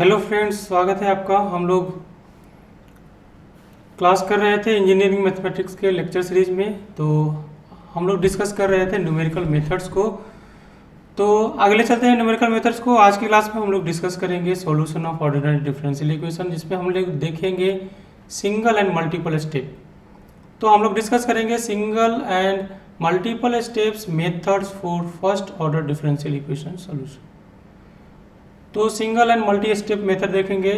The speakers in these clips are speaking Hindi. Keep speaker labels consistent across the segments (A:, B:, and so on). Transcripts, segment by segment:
A: हेलो फ्रेंड्स, स्वागत है आपका। हम लोग क्लास कर रहे थे इंजीनियरिंग मैथमेटिक्स के लेक्चर सीरीज में। तो हम लोग डिस्कस कर रहे थे न्यूमेरिकल मेथड्स को। तो अगले चलते हैं न्यूमेरिकल मेथड्स को। आज की क्लास में हम लोग डिस्कस करेंगे solution of ordinary differential equation, जिसमें हम लोग देखेंगे सिंगल एंड मल्टीपल स्टेप। तो हम लोग डिस्कस करेंगे single and multiple steps methods for first order differential equation solution. तो single and multi step method देखेंगे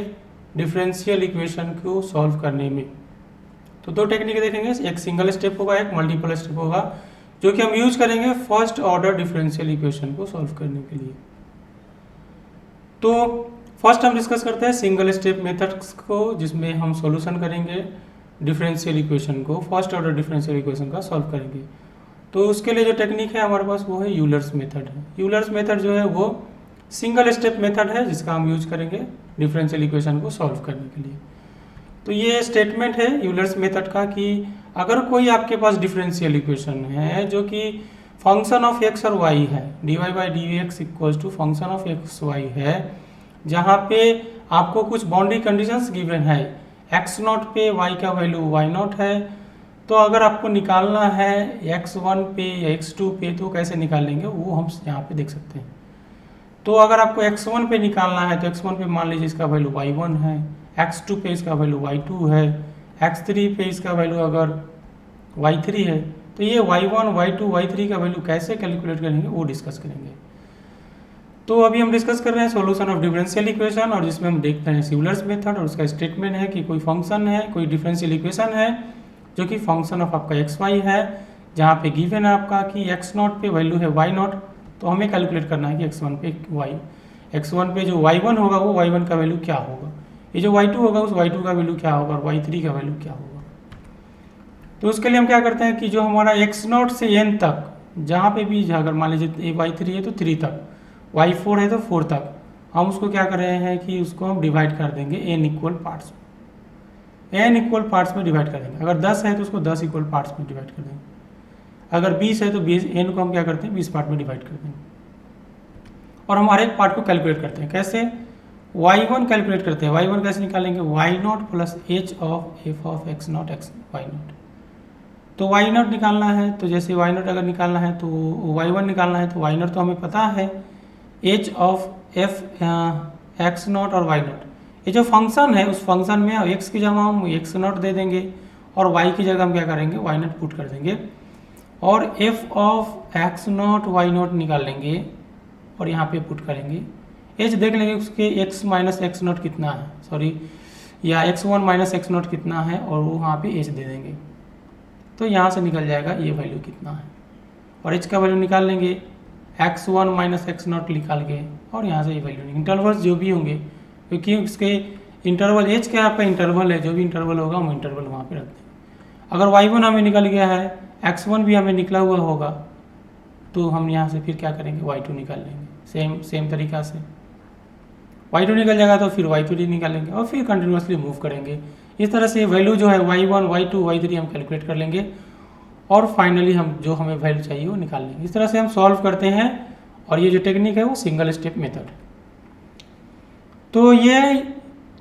A: डिफरेंशियल इक्वेशन को सॉल्व करने में। तो दो टेक्निक देखेंगे, एक सिंगल स्टेप होगा, एक मल्टीपल स्टेप होगा, जो कि हम यूज करेंगे फर्स्ट ऑर्डर डिफरेंशियल इक्वेशन को सॉल्व करने के लिए। तो फर्स्ट हम डिस्कस करते हैं सिंगल स्टेप मेथड्स को, जिसमें हम सॉल्यूशन करेंगे डिफरेंशियल इक्वेशन को, फर्स्ट ऑर्डर डिफरेंशियल इक्वेशन का सॉल्व करेंगे। तो उसके लिए जो टेक्निक है हमारे पास वो है यूलर्स मेथड है। यूलर्स मेथड जो है वो सिंगल स्टेप मेथड है, जिसका हम यूज करेंगे डिफरेंशियल इक्वेशन को सॉल्व करने के लिए। तो ये स्टेटमेंट है यूलर्स मेथड का कि अगर कोई आपके पास डिफरेंशियल इक्वेशन है जो कि फंक्शन ऑफ एक्स और वाई है, dy by D x equals to function of x Y है, जहाँ पे आपको कुछ बाउंड्री कंडीशंस गिवन है, एक्स नॉट पे y का वैल्यू वाई नॉट है। तो अगर आपको निकालना है x1 पे या x2 पे, तो कैसे निकालेंगे वो हम यहाँ पे देख सकते हैं। तो अगर आपको x1 पे निकालना है तो x1 पे मान लीजिए इसका वैल्यू y1 है, x2 पे इसका वैल्यू y2 है, x3 पे इसका वैल्यू अगर y3 है, तो ये y1, y2, y3 का वैल्यू कैसे कैलकुलेट करेंगे वो डिस्कस करेंगे। तो अभी हम डिस्कस कर रहे हैं सॉल्यूशन ऑफ डिफरेंशियल इक्वेशन, और जिसमें हम देखते हैं यूलर्स मेथड, और उसका स्टेटमेंट है कि कोई फंक्शन है, कोई डिफरेंशियल इक्वेशन है जो कि फंक्शन ऑफ आपका एक्स वाई है, जहाँ पे गिवन है आपका कि एक्स नॉट पे वैल्यू है वाई नॉट। तो हमें कैलकुलेट करना है कि x1 पे x1 पे जो y1 होगा वो y1 का वैल्यू क्या होगा, ये जो y2 होगा उस y2 का वैल्यू क्या होगा, और y3 का वैल्यू क्या होगा। तो उसके लिए हम क्या करते हैं कि जो हमारा x0 से n तक, जहाँ पे भी अगर मान लीजिए y3 है तो 3 तक, y4 है तो 4 तक, हम उसको क्या कर रहे हैं कि उसको हम डिवाइड कर देंगे n इक्वल पार्ट्स में, n इक्वल पार्ट्स में डिवाइड कर देंगे। अगर 10 है तो उसको 10 इक्वल पार्ट्स में डिवाइड कर देंगे। अगर 20 है तो 20 n को हम क्या करते हैं 20 पार्ट में डिवाइड कर देंगे, और हम हर एक पार्ट को कैलकुलेट करते हैं। कैसे? y1 कैलकुलेट करते हैं। y1 कैसे निकालेंगे? y0 plus h of f of x0 x y0। तो y0 निकालना है, तो जैसे y0 अगर निकालना है तो y1 निकालना है, तो y0 तो हमें पता है, h ऑफ f x0 और y0, ये जो फंक्शन है उस फंक्शन में x की जगह हम x0 दे देंगे, और y की जगह हम क्या करेंगे y0 पुट कर देंगे, और f ऑफ x0 y0 निकाल लेंगे और यहाँ पे पुट करेंगे। h देख लेंगे उसके x माइनस x0 कितना है, सॉरी, या x1 माइनस x0 कितना है, और वो वहाँ पे h दे देंगे। तो यहाँ से निकल जाएगा ये वैल्यू कितना है, और h का वैल्यू निकाल लेंगे x1 माइनस x0 निकाल के, और यहाँ से ये वैल्यू इंटरवल्स जो भी होंगे, क्योंकि उसके इंटरवल h क्या आपका इंटरवल है, जो भी इंटरवल होगा हम इंटरवल वहाँ पे रख देंगे। अगर y1 हमें निकल गया है, x1 भी हमें निकला हुआ होगा, तो हम यहाँ से फिर क्या करेंगे y2 निकाल लेंगे। सेम तरीका से y2 निकल जाएगा तो फिर y3 निकालेंगे, और फिर कंटिन्यूसली मूव करेंगे। इस तरह से वैल्यू जो है y1, y2, y3 हम कैलकुलेट कर लेंगे, और फाइनली हम जो हमें वैल्यू चाहिए वो निकाल लेंगे। इस तरह से हम सॉल्व करते हैं, और ये जो टेक्निक है वो सिंगल स्टेप मेथड। तो ये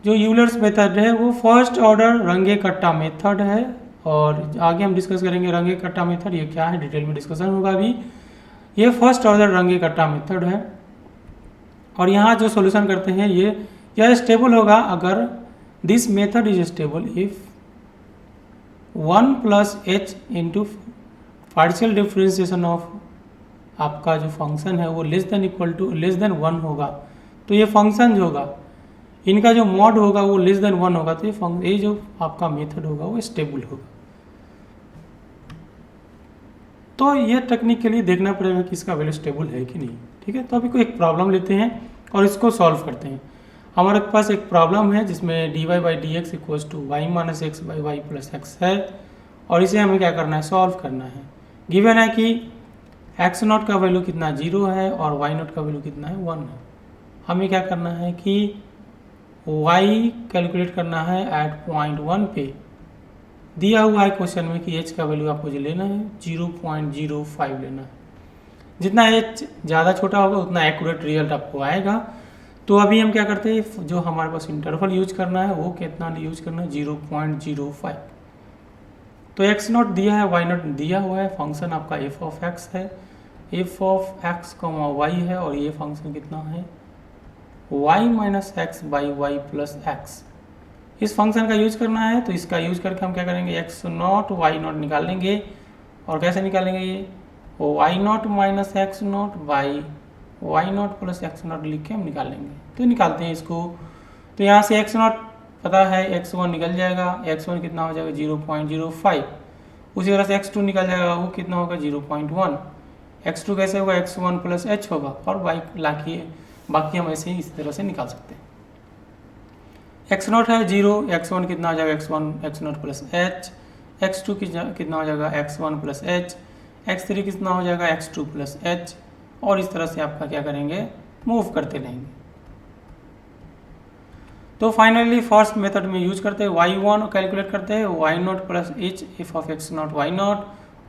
A: जो यूलर्स मेथड है वो फर्स्ट ऑर्डर रंगे कट्टा मेथड है, और आगे हम डिस्कस करेंगे रंगे कट्टा मेथड ये क्या है, डिटेल में डिस्कशन होगा अभी। ये फर्स्ट ऑर्डर रंगे कट्टा मेथड है, और यहाँ जो सॉल्यूशन करते हैं यह स्टेबल होगा अगर this method is stable if 1 plus h into partial differentiation of आपका जो फंक्शन है वो लेस देन 1 होगा। तो ये फंक्शन जो होगा इनका जो मॉड होगा वो लेस देन 1 होगा, तो ये जो आपका मेथड होगा वो स्टेबल होगा। तो ये टेक्निक के लिए देखना पड़ेगा कि इसका वैल्यू स्टेबल है कि नहीं। ठीक है, तो अभी कोई एक प्रॉब्लम लेते हैं और इसको सॉल्व करते हैं। हमारे पास एक प्रॉब्लम है जिसमें dy by D x equals to y minus x by y plus x है, और इसे हमें क्या करना है, सॉल्व करना है। गिवन है कि एक्स नॉट का वैल्यू कितना 0 है और वाई नॉट का वैल्यू कितना है 1 है। हमें क्या करना है कि y कैलकुलेट करना है एट पॉइंट 1 पे। दिया हुआ है क्वेश्चन में कि h का वैल्यू आपको जो लेना है 0.05 लेना है। जितना h ज़्यादा छोटा होगा उतना एक्यूरेट रिजल्ट आपको आएगा। तो अभी हम क्या करते हैं, जो हमारे पास इंटरवल यूज करना है वो कितना यूज करना है, 0.05। तो x नॉट दिया है, y नॉट दिया हुआ है, फंक्शन आपका f ऑफ x है, f ऑफ x y है, और ये फंक्शन कितना है, y minus x by y plus x. इस फंक्शन का यूज करना है, तो इसका यूज करके हम क्या करेंगे, x नॉट y नॉट निकाल लेंगे। और कैसे निकालेंगे, ये y not minus x not by y not plus x not लिख के हम निकाल लेंगे। तो निकालते हैं इसको। तो यहाँ से x नॉट पता है, x1 निकल जाएगा, x1 कितना हो जाएगा 0.05। उसी तरह से x2 निकल जाएगा, वो कितना होगा 0.1। x2 कैसे होगा, x1 प्लस h होगा, और बाकी हम ऐसे ही इसी तरह से निकाल सकते हैं। x नॉट है 0, x1 कितना हो जाएगा, x not plus h, x2 कितना हो जाएगा, x1 प्लस h, x3 कितना हो जाएगा, x2 प्लस h, और इस तरह से आपका क्या करेंगे, मूव करते रहेंगे। तो फाइनली फर्स्ट मेथड में यूज करते हैं, y1 कैलकुलेट करते हैं, y not plus h F of x not y not,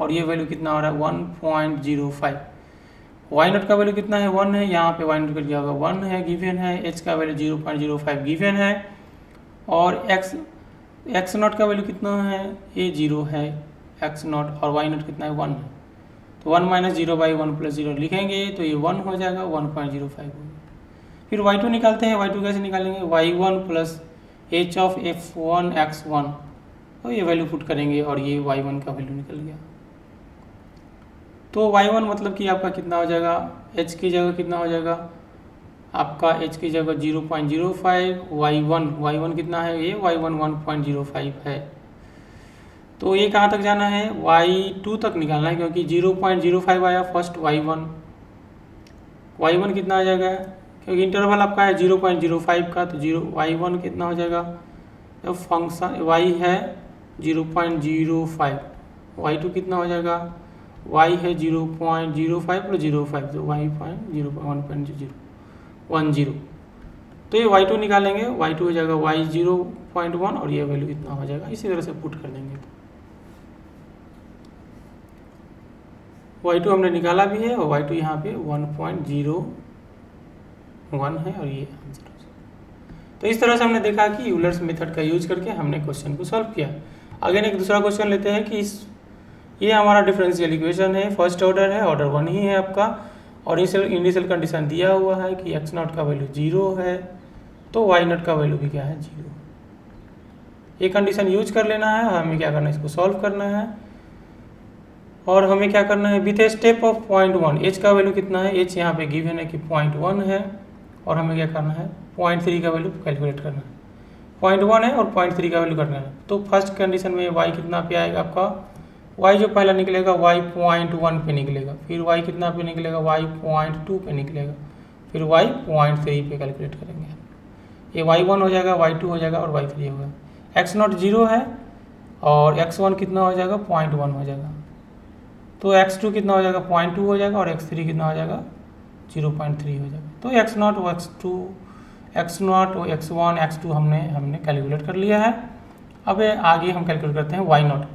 A: और ये वैल्यू कितना हो रहा है 1.05। y नॉट का वैल्यू कितना है 1 है, यहाँ पे y नॉट का दिया होगा 1 है, गिवन है, h का वैल्यू 0.05 गिवन है, और x नॉट का वैल्यू कितना है, ये 0 है x नॉट, और y नॉट कितना है 1 है। तो 1 माइनस 0 बाई 1 प्लस 0 लिखेंगे, तो ये 1 हो जाएगा, 1.05 होगा। फिर y2 निकालते हैं, y2 कैसे निकालेंगे, y1 plus h of f1 x1, तो ये वैल्यू पुट करेंगे, और ये y1 का वैल्यू निकल गया। तो y1 मतलब कि आपका कितना हो जाएगा, h की जगह कितना हो जाएगा, आपका h की जगह 0.05, y1 कितना है, ये y1 1.05 है। तो ये कहाँ तक जाना है, y2 तक निकालना है, क्योंकि 0.05 आया फर्स्ट y1 कितना आ जाएगा, क्योंकि इंटरवल आपका है 0.05 का, तो y1 कितना हो जाएगा, जब फंक्शन y है 0.05, y2 कितना हो जाएगा, y है 0.05 प्लस 0.5, तो y 1.10। तो ये y2 निकालेंगे, y2 हो जाएगा y 0.1, और ये वैल्यू कितना हो जाएगा, इसी तरह से पुट कर देंगे। y2 हमने निकाला भी है, और y2 यहाँ पे 1.01 है, और ये आंसर हो जाएगा। तो इस तरह से हमने देखा कि यूलर्स मेथड का यूज करके हमने क्वेश्चन को सॉल्व किया। अगेन एक दूसरा क्वेश्चन लेते हैं कि ये हमारा डिफरेंशियल इक्वेशन है, फर्स्ट ऑर्डर है, ऑर्डर 1 ही है आपका, और इनिशियल कंडीशन दिया हुआ है कि x नॉट का वैल्यू 0 है, तो y नॉट का वैल्यू भी क्या है 0। ये कंडीशन यूज कर लेना है, हमें क्या करना है, इसको सॉल्व करना है, और हमें क्या करना है, with a step of 0.1, h का वैल्यू कितना है, h यहाँ पे गिवन है कि 0.1 है, और हमें क्या करना है 0.3 का वैल्यू कैलकुलेट करना है। 0.1 है और 0.3 का वैल्यू करना है। तो फर्स्ट कंडीशन में y कितना पे आएगा आपका, y जो पहला निकलेगा y 0.1 पे निकलेगा, फिर y कितना पे निकलेगा, y 0.2 पे निकलेगा, फिर y 0.3 पे कैलकुलेट करेंगे। ये y1 हो जाएगा, y2 हो जाएगा, और y3 होगा। x नॉट 0 है, और x1 कितना हो जाएगा 0.1 हो जाएगा, तो x2 कितना हो जाएगा 0.2 हो जाएगा, और x3 कितना हो जाएगा 0.3 हो जाएगा। तो x नॉट और x1 x2 हमने कैलकुलेट कर लिया है। अब आगे हम कैलकुलेट करते हैं y नॉट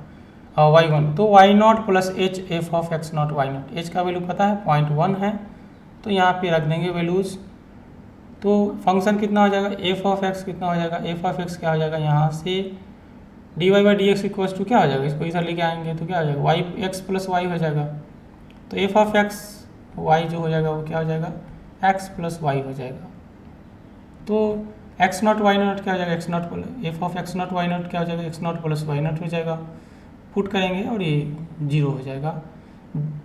A: y1। तो y not plus h F of x not y not, h का वैल्यू पता है 0.1 है, तो यहाँ पे रख देंगे वैल्यूज। तो फंक्शन कितना हो जाएगा, एफ ऑफ x कितना हो जाएगा, एफ ऑफ x क्या हो जाएगा, यहाँ से dy by D x equals to क्या हो जाएगा, इसको इधर लेके आएंगे तो क्या हो जाएगा, y x प्लस वाई हो जाएगा। तो एफ ऑफ x y जो हो जाएगा वो क्या हो जाएगा, x प्लस वाई हो जाएगा। तो x नॉट y नॉट क्या हो जाएगा, x not F of x not y not क्या हो जाएगा, x not plus y not हो जाएगा। पुट करेंगे और ये 0 हो जाएगा।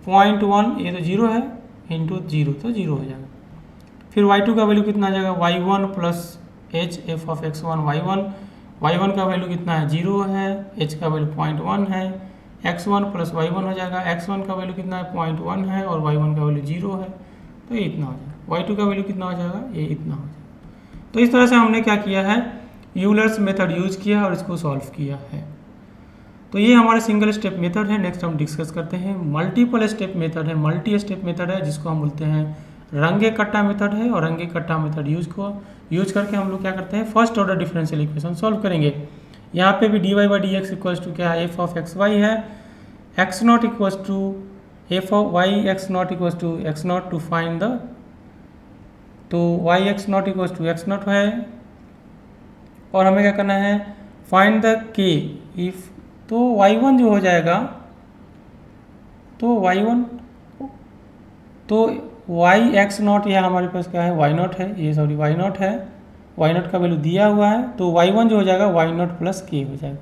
A: 0.1 ये तो 0 है, इंटू 0 तो 0 हो जाएगा। फिर y2 का वैल्यू कितना आ जाएगा, y1 plus h F of x1 y1 का वैल्यू कितना है 0 है, h का वैल्यू 0.1 है, x1 प्लस y1 हो जाएगा। x1 का वैल्यू कितना है 0.1 है, और y1 का वैल्यू 0 है, तो ये इतना हो जाएगा। y2 का वैल्यू कितना हो जाएगा, ये इतना हो जाएगा। तो इस तरह से हमने क्या किया है, यूलर्स मेथड यूज किया और इसको सॉल्व किया है। तो ये हमारा सिंगल स्टेप मेथड है। नेक्स्ट हम डिस्कस करते हैं मल्टीपल स्टेप मेथड है, मल्टी स्टेप मेथड है, जिसको हम बोलते हैं रंगे कट्टा मेथड है। और रंगे कट्टा मेथड यूज करके हम लोग क्या करते हैं, first order differential equation solve करेंगे। यहाँ पे भी dy by D x equals to क्या है, एफ ऑफ एक्स वाई है, x not equals to F of Y x not equals to X nought to find the तो Y x nought equal to X nought है, और हमें क्या करना है, फाइंड द के इफ, तो y1 जो हो जाएगा, तो y1, तो वाई एक्स नॉट, यह हमारे पास क्या है, वाई नॉट है, ये सॉरी वाई नॉट है, वाई नॉट का वैल्यू दिया हुआ है, तो y1 जो हो जाएगा वाई नॉट प्लस के हो जाएगा,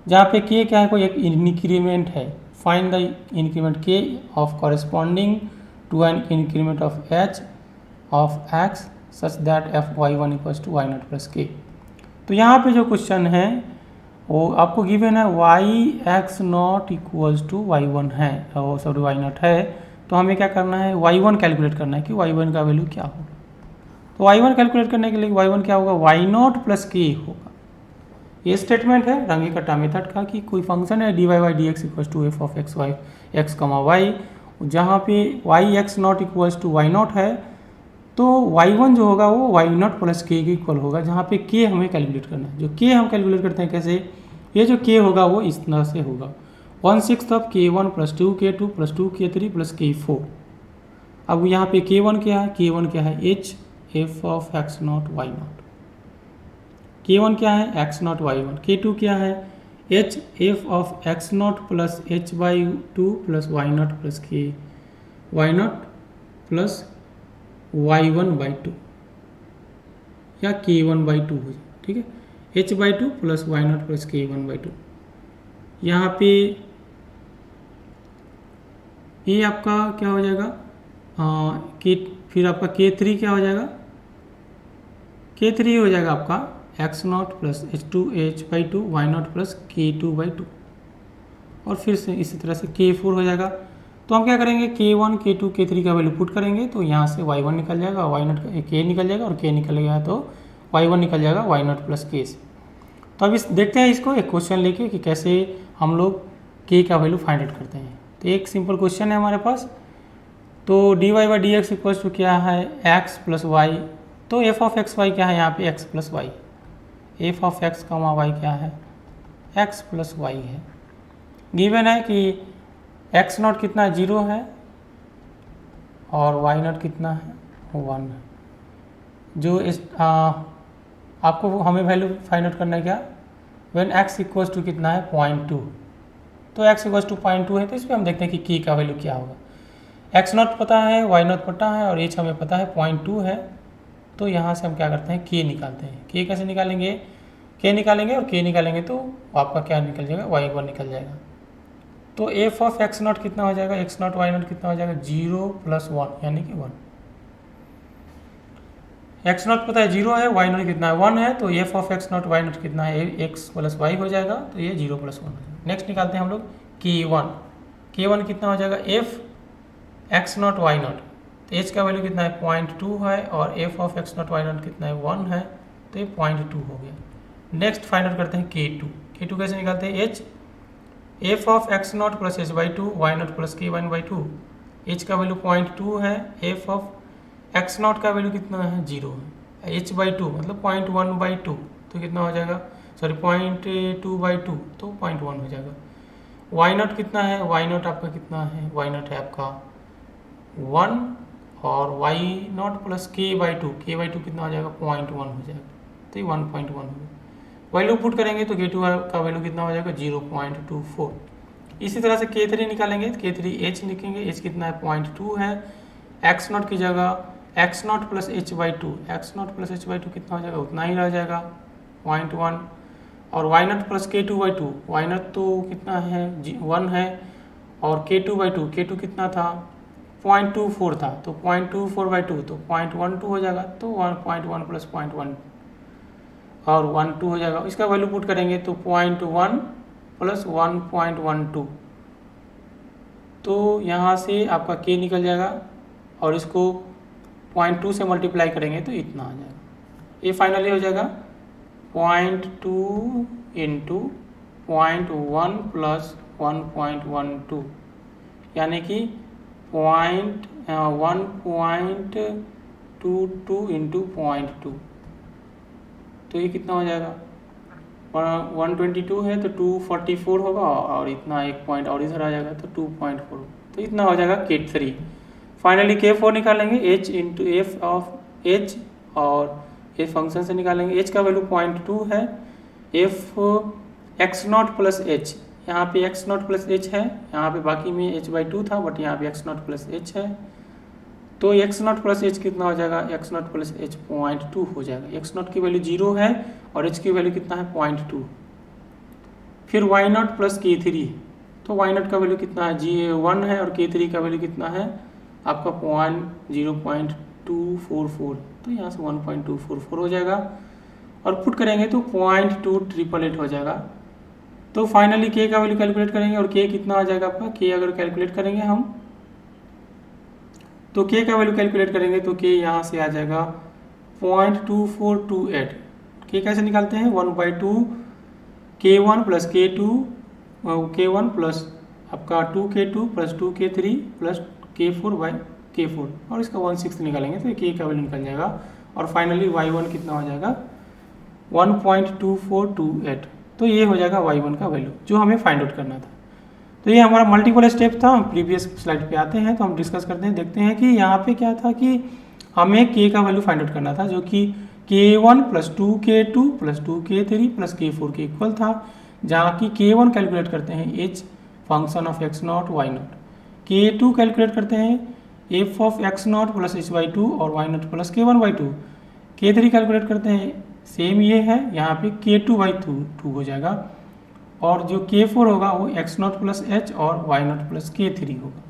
A: जहाँ पे के क्या है, कोई एक इंक्रीमेंट है, find the increment k of corresponding to an increment of h of x such that f y one equals to y not plus k. तो यहाँ पे जो क्वेश्चन है वो आपको गिवन है y x not equals to y one है, और सॉरी वाई नॉट है, तो हमें क्या करना है, वाई वन कैलकुलेट करना है कि वाई वन का वैल्यू क्या होगा। तो वाई वन कैलकुलेट करने के लिए वाई वन क्या होगा, वाई नॉट प्लस के होगा। ये स्टेटमेंट है रंगी कटा मेथड का कि कोई फंक्शन है d y by D x equals to F of x y x comma y, जहाँ पे y x not equals to y not है, तो वाई वन जो होगा वो y not plus k equal होगा, जहाँ पे के हमें कैलकुलेट करना है। जो के हम कैलकुलेट करते हैं कैसे, ये जो के होगा वो इस तरह से होगा 1/6 of k1 plus 2k2 plus 2k3 plus k4। अब यहाँ पे k1 क्या है, k1 क्या है h f of x not y not, k1 क्या है x not y one, k2 क्या है h f of x not plus h by 2 plus y not plus k y not plus y1 by 2 या k1 बाई 2 हो जाए, ठीक है, h by 2 plus y not plus k1 by 2। यहाँ पे ये आपका क्या हो जाएगा, के, फिर आपका k3 क्या हो जाएगा, k3 हो जाएगा आपका x not plus h by 2 y not plus k2 by 2, और फिर से इसी तरह से k4 हो जाएगा। तो हम क्या करेंगे, k1 k2 k3 का वैल्यू पुट करेंगे, तो यहाँ से y1 निकल जाएगा, y नॉट k निकल जाएगा, और k निकल गया तो y1 निकल जाएगा y नॉट प्लस k से। तो अब इस देखते हैं इसको एक क्वेश्चन लेके कि कैसे हम लोग k का वैल्यू फाइंड आउट करते हैं। तो एक सिंपल क्वेश्चन है हमारे पास, तो d y by D x equals to क्या है, x प्लस वाई, तो एफ ऑफ एक्स वाई क्या है यहाँ पे x plus y, f of x comma y क्या है x प्लस वाई है। गिवन है कि x नॉट कितना है 0 है, और y नॉट कितना है 1 है। जो इस आपको हमें वैल्यू फाइंड आउट करना है क्या, व्हेन x इक्वल्स टू कितना है 0.2, तो x इक्वल्स टू 0.2 है, तो इस पर हम देखते हैं कि k का वैल्यू क्या होगा। x नॉट पता है, y नॉट पता है, और h हमें पता है 0.2 है, तो यहाँ से हम क्या करते हैं k निकालते हैं। k कैसे निकालेंगे, k निकालेंगे और k निकालेंगे तो आपका क्या निकल जाएगा, y1 निकल जाएगा। तो एफ ऑफ एक्स नॉट कितना हो जाएगा, एक्स नॉट वाई नॉट कितना हो जाएगा 0 प्लस 1 यानी कि 1। एक्स नॉट पता है 0 है, वाई नॉट कितना है 1 है, तो f of x not y not कितना है एक्स प्लस वाई हो जाएगा, तो ये 0 प्लस 1 हो जाएगा। नेक्स्ट निकालते हैं हम लोग k1, k1 कितना हो जाएगा f x not y not, तो एच का वैल्यू कितना है 0.2 है, और f of x not y not कितना है 1 है, तो ये 0.2 हो गया। नेक्स्ट फाइंड आउट करते हैं k2 कैसे निकालते हैं, h f of x not plus h by 2 y not plus k one by 2, h का वैल्यू 0.2 है, एफ ऑफ एक्स नॉट का वैल्यू कितना है 0 है, एच बाई 2 मतलब 0.1 बाई 2, तो कितना हो जाएगा, सॉरी 0.2 बाई 2, तो 0.1 हो जाएगा। वाई नॉट कितना है, वाई नॉट आपका कितना है, वाई नॉट है आपका 1, और y not plus k by 2 कितना हो जाएगा 0.1 हो जाएगा, तो ये 1.1 हो गया। वैल्यू पुट करेंगे तो k2 का वैल्यू कितना हो जाएगा 0.24। इसी तरह से k3 निकालेंगे, तो k3 h लिखेंगे, h कितना है 0.2 है, x नॉट की जगह x not plus h by 2, x not plus h by 2 कितना हो जाएगा, उतना ही रह जाएगा 0.1, और y not plus k2 by 2, y not तो कितना है 1 है, और k2 बाई 2, k2 कितना था 0.24 था, तो 0.24 बाई 2 तो 0.12 हो जाएगा, तो 1.1 प्लस 0.1 और 1.2 हो जाएगा। इसका वैल्यू पुट करेंगे तो 0.1 प्लस 1.12, तो यहाँ से आपका k निकल जाएगा, और इसको 0.2 से मल्टीप्लाई करेंगे तो इतना आ जाएगा। ये फाइनली हो जाएगा 0.2 इंटू 0.1 प्लस 1.12 यानी कि 1.22 इंटू 0.2, तो ये कितना हो जाएगा 122 है तो 244 होगा, और इतना एक पॉइंट और इधर आ जाएगा तो 2.4, तो इतना हो जाएगा k3। फाइनली k4 निकालेंगे, h into F of H और ये फंक्शन से निकालेंगे। एच का वैल्यू 0.2 है। F x not plus H, यहाँ पे एक्स नॉट प्लस एच है, यहाँ पे बाकी में h/2 था बट यहाँ पे एक्स नॉट प्लस एच है। तो एक्स नॉट प्लस एच कितना हो जाएगा, एक्स नॉट प्लस एच 0.2 हो जाएगा। एक्स नॉट की वैल्यू 0 है और एच की वैल्यू कितना है 0.2। फिर वाई नॉट प्लस k3, तो वाई नॉट का वैल्यू कितना है G1 है और k3 का वैल्यू कितना है आपका 0.244, तो यहाँ से 1.244 हो जाएगा और पुट करेंगे तो 0.2888 हो जाएगा। तो फाइनली k का वैल्यू कैलकुलेट करेंगे और k कितना आ जाएगा आपका, k अगर कैलकुलेट करेंगे हम तो k का वैल्यू कैलकुलेट करेंगे तो k यहाँ से आ जाएगा 0.2428। k कैसे निकालते हैं, 1/2 k1 प्लस k1 प्लस आपका 2k2 plus 2k3 plus k4/k4 और इसका 1/6 निकालेंगे तो k का वैल्यू निकल जाएगा और फाइनली y1 कितना हो जाएगा 1.2428। तो ये हो जाएगा y1 का वैल्यू जो हमें फाइंड आउट करना था। तो ये हमारा मल्टीपल स्टेप था। हम प्रीवियस स्लाइड पे आते हैं तो हम डिस्कस करते हैं, देखते हैं कि यहाँ पे क्या था कि हमें k का वैल्यू फाइंड आउट करना था जो कि k1 plus 2k2 plus 2k3 plus k4 के इक्वल था, जहाँ की k1 कैलकुलेट करते हैं h function of x not y not, k2 calculate करते हैं f of x not plus h/2 और y not plus k1/2, k3 calculate करते हैं सेम ये है, यहाँ पे k2/2 हो जाएगा और जो k4 होगा वो x नॉट प्लस h और y नॉट प्लस k3 होगा।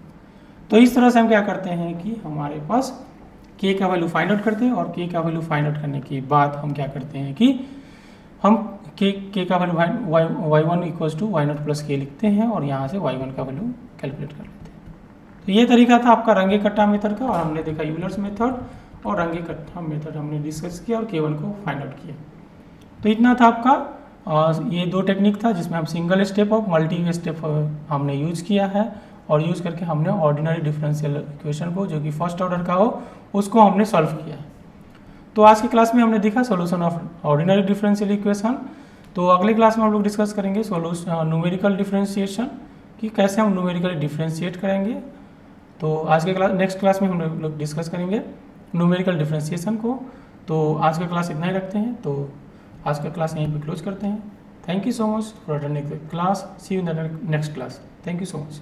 A: तो इस तरह से हम क्या करते हैं कि हमारे पास k का वैल्यू फाइंड आउट करते हैं और k का वैल्यू फाइंड आउट करने के बाद हम क्या करते हैं कि हम k का value y1 equals to y not plus k लिखते हैं और यहाँ से y1 का वैल्यू कैलकुलेट कर लेते हैं। तो ये तरीका था आपका रंगे कट्टा मेथड का और हमने देखा यूलर्स मेथड और रंगे कट्टा मेथड हमने डिस्कस किया और k1 को फाइंड आउट किया। तो इतना था आपका ये दो टेक्निक था जिसमें हम सिंगल स्टेप और मल्टी स्टेप हमने यूज किया है और यूज करके हमने ऑर्डिनरी डिफरेंशियल इक्वेशन को जो कि फर्स्ट ऑर्डर का हो उसको हमने सॉल्व किया है। तो आज की क्लास में हमने देखा solution of ordinary differential equation. तो अगले क्लास में हम लोग डिस्कस करेंगे न्यूमेरिकल डिफरेंशिएशन कि कैसे हम न्यूमेरिकली डिफरेंशिएट करेंगे। तो आज के क्लास नेक्स्ट क्लास में हम लोग डिस्कस करेंगे न्यूमेरिकल डिफरेंशिएशन को। तो आज का क्लास इतना ही रखते हैं, तो आज का क्लास यहीं पे क्लोज करते हैं। Thank you so much for attending the class, see you in the next class. Thank you so much.